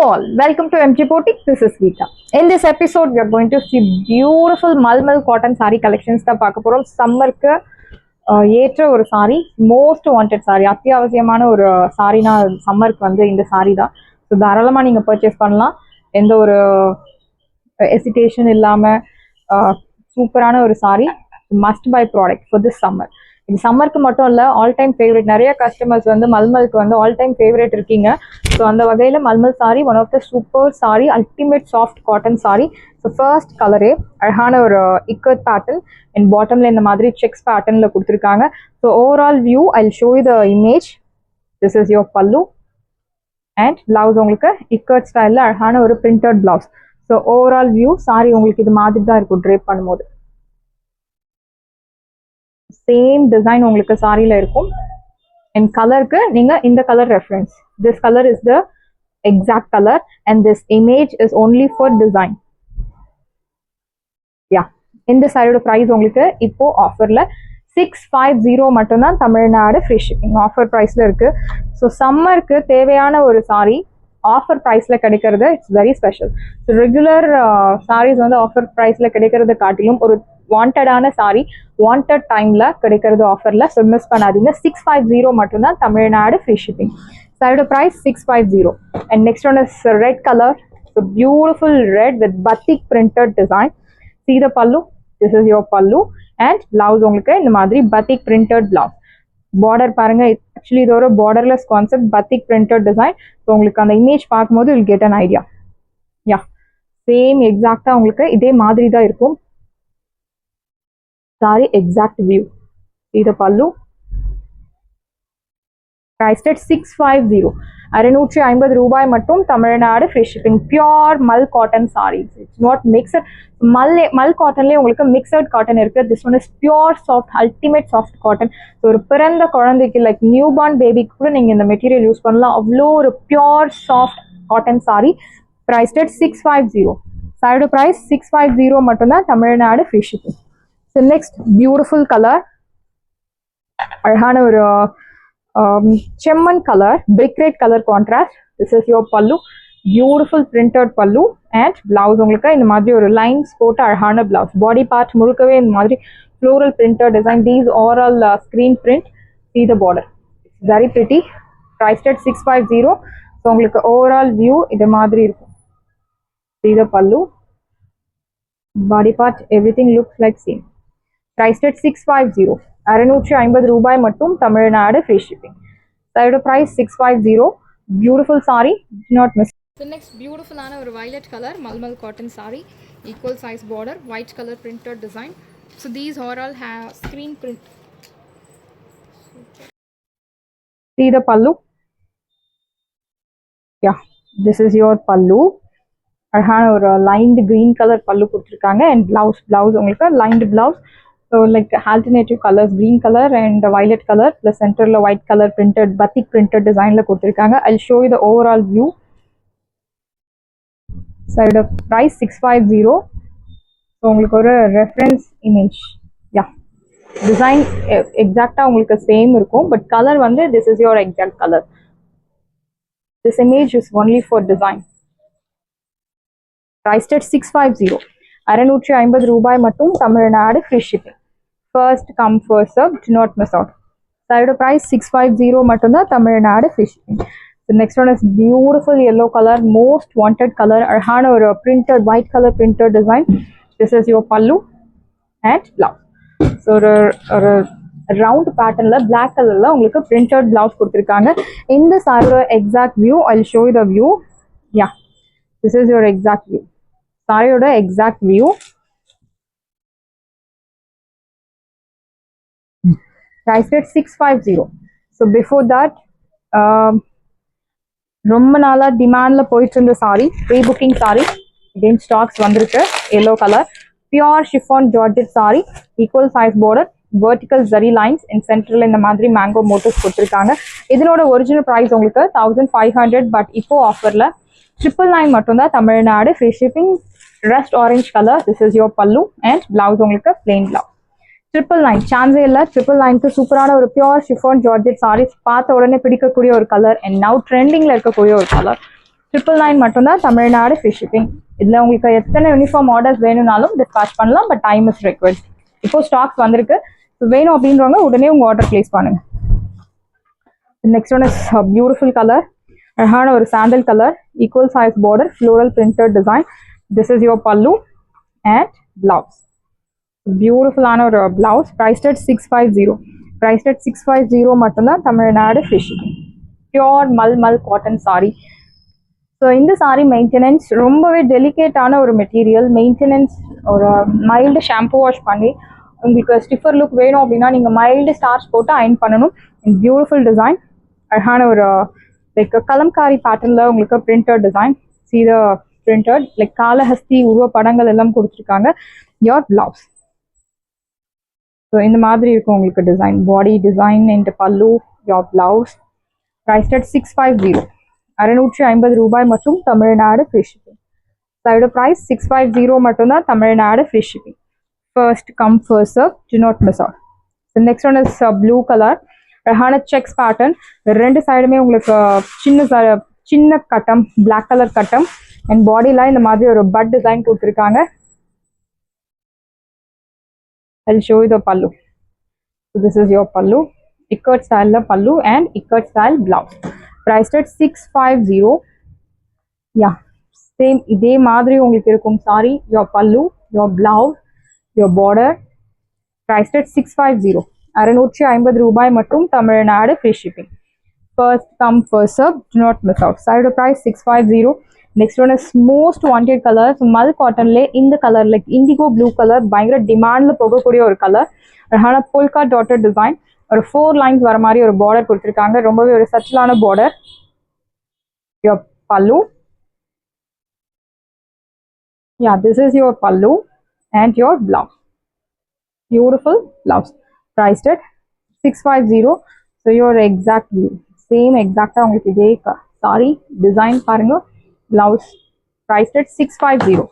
all, welcome to MG Boutique. This is Geeta. In this episode, we are going to see beautiful Malmal cotton saree collections. The Pakapuram summer ka ஏற்ற ஒரு saree, most wanted saree. அத்தியாவசியமான ஒரு சாரினா சம்மருக்கு வந்து இந்த saree தான். So தாராளமாக நீங்கள் பர்ச்சேஸ் பண்ணலாம். எந்த ஒரு ஹெசிடேஷன் இல்லாமல் சூப்பரான ஒரு saree, must buy product for this summer. இது சம்மருக்கு மட்டும் இல்லை, ஆல் டைம் ஃபேவரட். நிறைய கஸ்டமர்ஸ் வந்து மல்மலுக்கு வந்து ஆல் டைம் ஃபேவரட் இருக்கீங்க. ஸோ அந்த வகையில் mulmul sari one of the super sari, ultimate soft cotton sari. So first கலரே அழகான ஒரு இக்கட் பேட்டர்ன் அண்ட் பாட்டமில் இந்த மாதிரி செக்ஸ் பேட்டர்னில் கொடுத்துருக்காங்க. So overall view I show you the image. This is your pallu and blouse உங்களுக்கு இக்கட் ஸ்டைலில் அழகான ஒரு printed blouse. So overall view sorry உங்களுக்கு இது மாதிரி தான் இருக்கும் ட்ரேப் பண்ணும்போது. சேம் டிசைன் உங்களுக்கு சாரியில் இருக்கும். அண்ட் கலருக்கு நீங்கள் இந்த colour reference, this colour is the exact colour and this image is only for design. Yeah, இந்த சாரியோட ப்ரைஸ் உங்களுக்கு இப்போ ஆஃபரில் 650 மட்டும்தான், தமிழ்நாடு ஃப்ரீ ஷிப்பிங் ஆஃபர் ப்ரைஸில் இருக்குது. ஸோ சம்மருக்கு தேவையான ஒரு சாரி ஆஃபர் ப்ரைஸில் கிடைக்கிறது it's very special. So regular saris வந்து ஆஃபர் ப்ரைஸில் கிடைக்கிறத காட்டிலும் ஒரு வாண்டடான சாரி வாண்டட் டைமில் கிடைக்கிறது ஆஃபரில். ஸோ மிஸ் பண்ணாதீங்க. 650 மட்டும்தான், தமிழ்நாடு ஃப்ரீ ஷிப்பிங். சாரியோட price 650. And next one is red colour. So beautiful red with batik printed design. See the pallu, this is your pallu and blouse உங்களுக்கு இந்த மாதிரி பத்திக் பிரிண்டட் பிளவுஸ். பார்டர் பாருங்க, actually இது ஒரு borderless concept, batik printed design. So உங்களுக்கு அந்த image பார்க்கும்போது will get an idea. Yeah, same எக்ஸாக்டாக உங்களுக்கு இதே மாதிரி தான் இருக்கும் sari. Exact view. See the pallu, priced at 650. 650 ரூபாய் மட்டும், Tamil Nadu free shipping. Pure mul cotton saris, it's not mixed. Mul காட்டன்லேயே உங்களுக்கு மிக்சட் காட்டன் இருக்குது. This one is pure soft, ultimate soft cotton. So ஒரு பிறந்த குழந்தைக்கு லைக் நியூ பார்ன் பேபிக்கு கூட நீங்கள் இந்த மெட்டீரியல் யூஸ் பண்ணலாம். அவ்வளோ ஒரு pure soft cotton sari. priced at 650. சாரியோட ப்ரைஸ் 650 மட்டும்தான், Tamil Nadu free shipping. So next beautiful colour, அழகான ஒரு செம்மன் colour, brick red colour contrast. This is your pallu, beautiful printed pallu and blouse உங்களுக்கு இந்த மாதிரி ஒரு லைன்ஸ் போட்டு அழகான பிளவுஸ். பாடி பார்ட் முழுக்கவே இந்த மாதிரி floral printed design. These all screen print. See the border, it's very pretty. Priced at 650. So உங்களுக்கு ஓவரால் வியூ இது மாதிரி இருக்கும். See the pallu, body part, everything looks like same. Priced at 650. 650 ரூபாய் மட்டும், Tamil Nadu free shipping. சாரியோட price 650. Beautiful sari, do not miss. So next பியூட்டிஃபுல்லான ஒரு violet colour mulmul cotton sari, equal size border, white colour printed design. So these are all have screen print. See the pallu. Yeah, this is your pallu. அழகான ஒரு lined green colour பல்லு கொடுத்துருக்காங்க. And blouse உங்களுக்கு lined blouse. So like alternative colours, green colour and violet colour plus சென்டரில் white colour printed பத்திக் printed டிசைனில் கொடுத்துருக்காங்க. ஐ show you the overall view. சாரியோட price 650. So உங்களுக்கு ஒரு ரெஃபரன்ஸ் இமேஜ். யா, டிசைன் எக்ஸாக்டாக உங்களுக்கு சேம் இருக்கும், பட் கலர் வந்து this is your exact colour. This image is only for design. priced at 650. 650 ரூபாய் மட்டும், Tamil Nadu free shipping. First come first serve, do not miss out. சாரியோட price 650 மட்டும்தான், Tamil Nadu free shipping. Next one is beautiful yellow colour, most wanted colour, அழகான ஒரு printed white colour printed design. This is your pallu and blouse. So ஒரு round பேட்டர்னில் black கலரில் உங்களுக்கு printed blouse கொடுத்துருக்காங்க. இந்த சாரியோட exact view I show you the view. Yeah, this is your exact view. சாரியோட exact view. Priced at 650. So before that ரொம்ப நாளாக டிமாண்டில் போயிட்டு இருந்த sari, pre booking sari again stocks வந்திருக்கு. Yellow colour pure chiffon georgette sari, equal size border, vertical zari lines and சென்டரில் இந்த மாதிரி மேங்கோ மோட்டிவ்ஸ் கொடுத்துருக்காங்க. இதனோட ஒரிஜினல் ப்ரைஸ் உங்களுக்கு 1500, பட் இப்போ ஆஃபரில் 999 மட்டும்தான், Tamil Nadu free shipping. Rust orange colour. This is your pallu and blouse உங்களுக்கு பிளெயின் பிளவுஸ். 999 சான்ஸே இல்லை. 999க்கு சூப்பரான ஒரு பியோர் ஷிஃபான் ஜார்ஜெட் சாரீஸ் பார்த்த உடனே பிடிக்கக்கூடிய ஒரு கலர் அண்ட் நவ் ட்ரெண்டிங்கில் இருக்கக்கூடிய ஒரு கலர். 999 மட்டும்தான் தமிழ்நாடு ஃப்ரீ ஷிப்பிங். இதில் உங்களுக்கு எத்தனை யூனிஃபார்ம் ஆர்டர்ஸ் வேணும்னாலும் டிஸ்பேச் பண்ணலாம், பட் டைம் இஸ் ரெக்வயர்ட். இப்போ ஸ்டாக்ஸ் வந்திருக்கு, வேணும் அப்படின்றவங்க உடனே உங்கள் ஆர்டர் பிளேஸ் பண்ணுங்க. Next one is beautiful colour, அழகான ஒரு sandal colour, equal size border, floral printed design. This is your பல்லு அண்ட் பிளவுஸ். பியூட்டிஃபுல்லான ஒரு blouse, prized at 650. Prized at 650 மட்டும்தான் Tamil Nadu free shipping. Pure mul cotton sari. So இந்த சாரி மெயின்டெனன்ஸ் ரொம்பவே டெலிகேட்டான ஒரு மெட்டீரியல். மெயின்டெனன்ஸ் ஒரு மைல்டு ஷாம்பு வாஷ் பண்ணி உங்களுக்கு ஸ்டிஃபர் லுக் வேணும் அப்படின்னா நீங்கள் மைல்டு ஸ்டார்ச் போட்டு அயன் பண்ணணும். இன் பியூட்டிஃபுல் டிசைன், அழகான ஒரு லைக் கலம்காரி பேட்டர்னில் உங்களுக்கு பிரிண்டட் டிசைன். சீத பிரிண்டட் லைக் காலஹஸ்தி உருவ படங்கள் எல்லாம் கொடுத்துருக்காங்க. யோர் பிளவுஸ் ஸோ இந்த மாதிரி இருக்கும் உங்களுக்கு டிசைன், பாடி டிசைன் அண்ட் பல்லு. Your blouse prized at 650. 650 ரூபாய் மற்றும் தமிழ்நாடு ஃப்ரீ ஷிப்பிங். இதோட ப்ரைஸ் 650 மட்டும்தான் Tamil Nadu free shipping. First come first serve, to not miss out. Next one is blue colour, அழகான செக்ஸ் பேட்டர்ன். ரெண்டு சைடுமே உங்களுக்கு சின்ன கட்டம், பிளாக் கலர் கட்டம் அண்ட் பாடியில் இந்த மாதிரி ஒரு பட் டிசைன் கொடுத்துருக்காங்க. I'll show you the pallu. So this is your pallu, ikat style pallu and ikat style blouse. Priced at 650. Yeah, same இதே மாதிரி உங்களுக்கு இருக்கும் sorry. Your pallu, your blouse, your border. Priced at 650. 650 ரூபாய் மற்றும் Tamil Nadu free shipping. First come first serve, do not miss out. Side price 650. Next one is most wanted color. So மல் காட்டன்ல இந்த colour like indigo blue colour பயங்கர டிமாண்ட்ல போகக்கூடிய ஒரு colour. அழகான polka dotted design, ஒரு 4 lines வர மாதிரி ஒரு பார்டர் கொடுத்துருக்காங்க. ரொம்பவே ஒரு சச்சிலான பார்டர். யோர் பல்லு, yeah, this is your pallu and your blouse. Beautiful blouse. Priced at 650. So your exact view, same exact உங்களுக்கு இதே சாரி டிசைன் பாருங்க. Blouse priced at 650.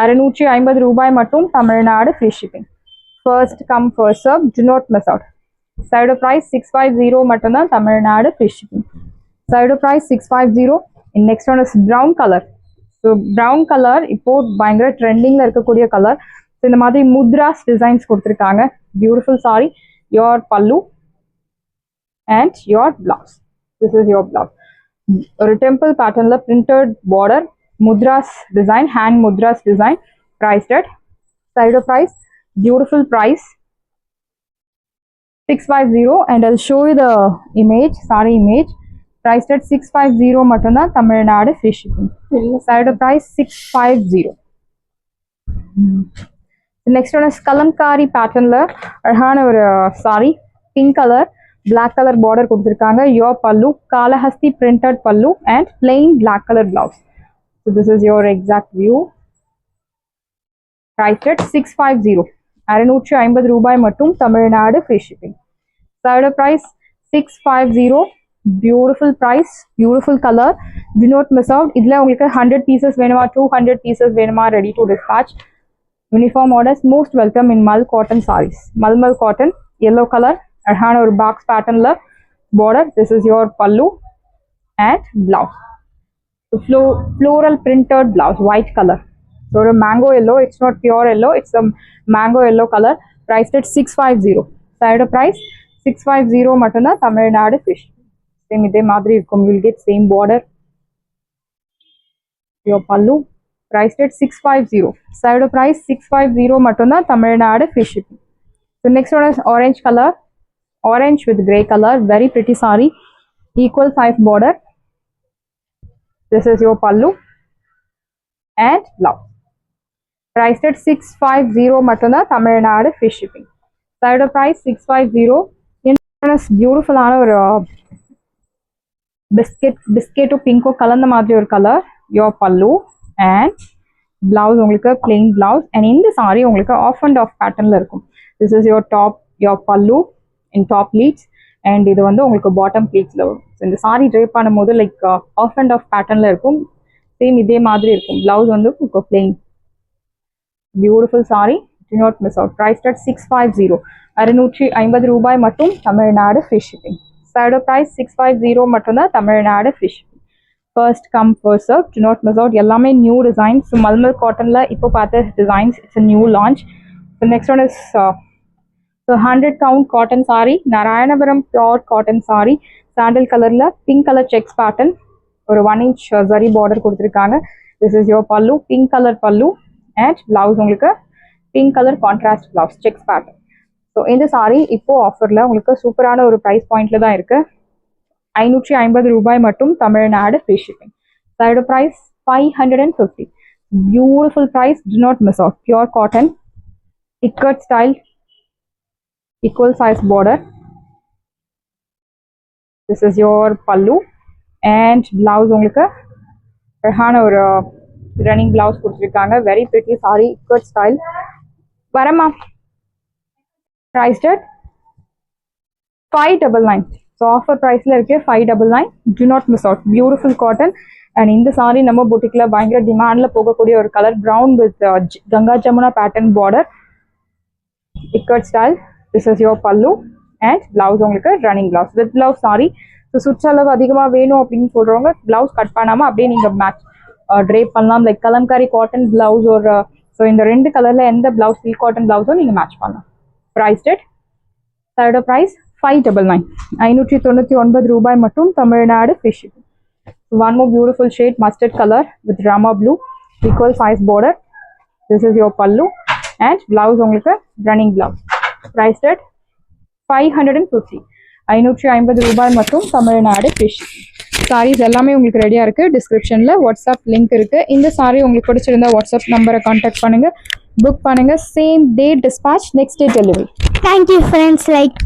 650 ரூபாய் மட்டும் Tamil Nadu free shipping. First come first serve, do not miss out. Side price 650 மட்டும்தான் Tamil Nadu free shipping. Side price 650. Next one is brown colour. So brown colour இப்போ பயங்கர ட்ரெண்டிங்கில் இருக்கக்கூடிய கலர். ஸோ இந்த மாதிரி முத்ராஸ் டிசைன்ஸ் கொடுத்துருக்காங்க. Beautiful sari. Your pallu and your blouse. This is your blouse. ஒரு temple பேட்டர்ன்ல printed border, mudras design, hand mudras design. priced at side price, beautiful price 650. and I'll show you the image, saree image. Priced at 650 மட்டும்தான் Tamil Nadu free shipping. side price 650. next one is Kalamkari பேட்டர்ன்ல அழகான ஒரு sari, pink colour, black color border கொடுத்திருக்காங்க. your pallu, kalahasti printed pallu and plain black color blouse. So this is your exact view. Priced at 650. 650 ரூபாய் மட்டும் Tamil Nadu free shipping. Side price 650. Beautiful price, beautiful color. Do not miss out. இதுல உங்களுக்கு 100 pieces வேணுமா, 200 pieces வேணுமா, ready to dispatch. Uniform orders most welcome in mal cotton sarees. Mal cotton, yellow color, அழகான ஒரு box பேட்டர்ன்ல border. This is your pallu and blouse. Floral printed blouse, white colour. ஒரு mango yellow, it's not pure yellow, it's mango yellow colour. Priced at 650. Side price 650 மட்டும்தான் Tamil Nadu fish. Same இதே மாதிரி இருக்கும். You will get same border. Your pallu priced at 650. Side price 650 மட்டும்தான் Tamil Nadu fish. So next one is orange colour, orange with gray color, very pretty saree, equal size border. This is your pallu and blouse. Priced at 650 மட்டும்தான் Tamil Nadu free shipping. Side price 650. Beautiful ஆன ஒரு பிஸ்கெட்டோ Bingo கலந்த மாதிரி ஒரு colour. Your pallu and blouse உங்களுக்கு plain blouse. And இந்த sorry உங்களுக்கு of and half பேட்டர்ன்ல இருக்கும். This is your top, your பல்லு in top pleats and இது வந்து உங்களுக்கு bottom pleatsல வரும். இந்த சாரி ட்ரேப் பண்ணும்போது லைக் ஆஃப் அண்ட் ஆஃப் பேட்டர்ன்ல இருக்கும். சேம் இதே மாதிரி இருக்கும். பிளவுஸ் வந்து உங்களுக்கு plain. Beautiful sari. do not miss out. Priced at 650. 650 ரூபாய் மட்டும் Tamil Nadu free shipping. Side price 650 மட்டும்தான் Tamil Nadu free shipping. first come first serve. Do not miss out. எல்லாமே new designs. So Malmal cotton la இப்போ பார்த்த designs. It's a new launch. The next one is so 100 count cotton saree. Narayanapuram pure cotton saree. Sandal color la pink color checks pattern. ஒரு 1 inch zari border கொடுத்திருக்காங்க. This is your pallu, pink color pallu and blouse உங்களுக்கு pink color contrast blouse checks pattern. So இந்த saree இப்போ ஆஃபர்ல உங்களுக்கு சூப்பரான ஒரு price pointல தான் இருக்கு. 550 ரூபாய் மட்டும் Tamil Nadu free shipping. Side price 550. Beautiful price, do not miss out. Pure cotton, ikat style, equal size border. This is your pallu. And blouse உங்களுக்கு அழகான ஒரு ரன்னிங் பிளவுஸ் கொடுத்துருக்காங்க. Very pretty sorry, ikat style. வரமா priced at 599. ஸோ ஆஃபர் ப்ரைஸில் இருக்கு 599. do not miss out. Beautiful cotton. And இந்த sorry நம்ம பொட்டிக்கில் பயங்கர டிமாண்டில் போகக்கூடிய ஒரு colour brown with Ganga Jamuna pattern border, ikat style. This is your pallu and blouse உங்களுக்கு running blouse with blouse sorry. So சுற்றளவு அதிகமாக வேணும் அப்படின்னு சொல்கிறவங்க ப்ளவுஸ் கட் பண்ணாமல் அப்படியே நீங்கள் மேட்ச் ட்ரேப் பண்ணலாம். லைக் கலம்காரி காட்டன் பிளவுஸ் ஒரு ஸோ இந்த ரெண்டு கலரில் எந்த பிளவுஸ் சில்க் காட்டன் பிளவுஸும் நீங்கள் மேட்ச் பண்ணலாம். Price dead சைடோ price 599. 599 ரூபாய் மட்டும் Tamil Nadu free shipping. One more beautiful shade mustard colour with Rama blue, equal size border. This is your pallu and blouse உங்களுக்கு ரன்னிங் பிளவுஸ். Price dead 550. 550 ரூபாய் மற்றும் தமிழ்நாடு ஃப்ரீ ஷிப்பிங். சாரீஸ் எல்லாமே உங்களுக்கு ரெடியாக இருக்குது. டிஸ்கிரிப்ஷனில் வாட்ஸ்அப் லிங்க் இருக்குது. இந்த சாரீ உங்களுக்கு பிடிச்சிருந்தா வாட்ஸ்அப் நம்பரை கான்டாக்ட் பண்ணுங்கள், புக் பண்ணுங்கள். Same day dispatch, next day delivery. Thank you friends. Like